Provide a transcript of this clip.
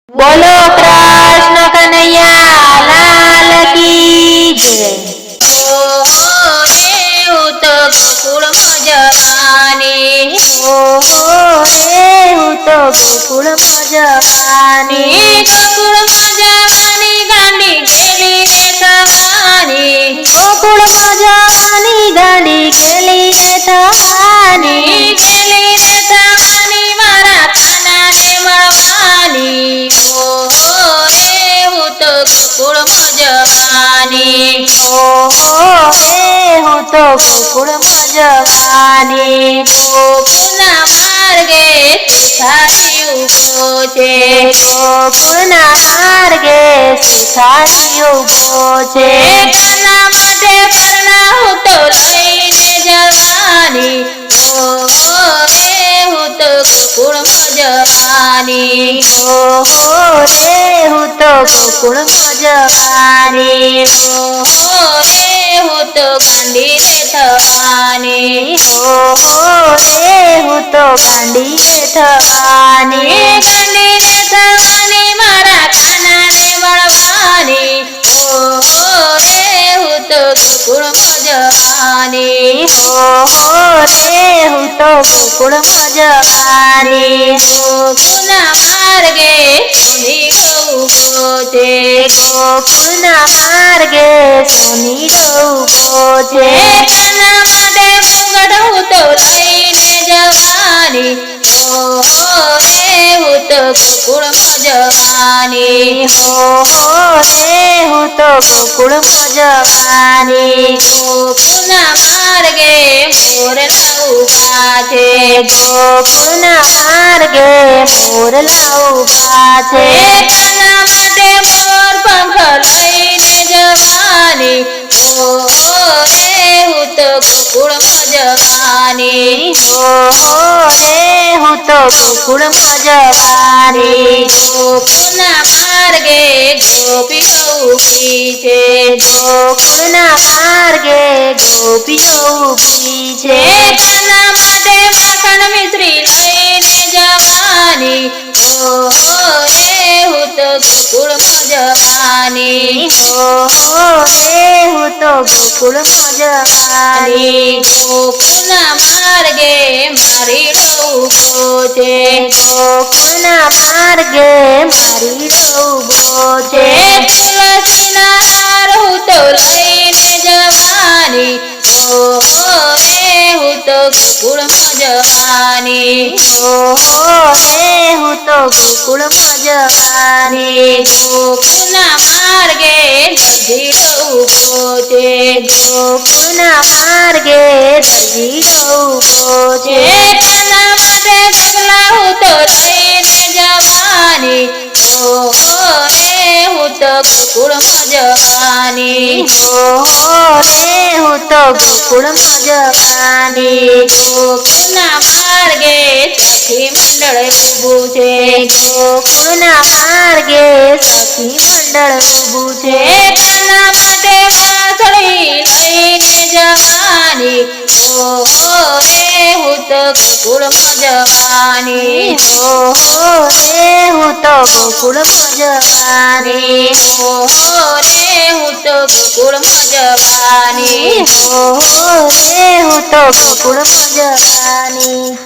બોલો કૃષ્ણ કનૈયા લાલ કી જય। હું તો ગોકુળમાં જવાની, હું તો ગોકુળમાં જવાની, ગોકુળમાં જવાની ગાંડી ખેલી રે થવાની, ગોકુળમાં જવાની ગાડી ખેલી રે થવાની, ખેલી રે થવાની મારા કાનાને મળવાની। હું તો ગોકુળમાં જવાની, હું તો ગોકુળમાં જવાની, ગોકુળના માર્ગે શિખારી ઊભો છે, ગોકુળના માર્ગે શિખારી ઊભો છે, કાના માટે પરણા હું તો લઈને જવાની, હું તો ગોકુળમાં જવાની, હું તો ગોકુળમાં જવાની, હું તો ગાંડી રે થવાની, હું તો ગાંડી રે થવાની, ગાંડી રે થવાની મારા કાનાને મળવાની, હું તો ગોકુળમાં જવાની, હું તો ગોકુળમાં જવાની, ગોકુળના માર્ગે સોની ઊભો છે, ગોકુળના માર્ગે સોની ઊભો છે, કાના માટે મુગટ હું તો લઈને જવાની, હું તો ગોકુળમાં જવાની, હું તો ગોકુળમાં જવાની, ગોકુળના માર્ગે મોરલા ઊભા છે, ગોકુળના માર્ગે મોરલા ઊભા છે, કાના માટે મોર પંખ લઈને જવાની, હું તો ગોકુળમાં જવાની, હું તો ગોકુળમાં જવાની, ગોકુળના માર્ગે ગોપીઓ ઊભી છે, ગોકુળના માર્ગે ગોપીઓ ઊભી છે, કાના માટે માખણ મિશ્રી લઈને જવાની, હું તો ગોકુળમાં જવાની, હું તો ગોકુળમાં જવાની, ગોકુળના માર્ગે મારી ઊભો છે, ગોકુળના માર્ગે મારી ઊભો છે, તુલસીના હાર હું તો લઈને જવાની, હું તો ગોકુળમાં જવાની, હું તો ગોકુળમાં જવાની, ગોકુળના માર્ગે દરજીડો ઊભો છે, ગોકુળના માર્ગે દરજીડો ઊભો છે, કાના માટે ડગલા હું તો લઈને જવાની, હું તો ગોકુળમાં જવાની, હું તો ગોકુળમાં જવાની, ગોકુળના માર્ગે સખી મંડળ ઊભું છે, ગોકુળના માર્ગે સખી મંડળ ઊભું છે, કાના માટે વાંસળી લઈને જવાની, હું તો ગોકુળમાં જવાની, હું તો ગોકુળમાં જવાની, હું તો ગોકુળમાં જવાની, હું તો ગોકુળમાં જવાની।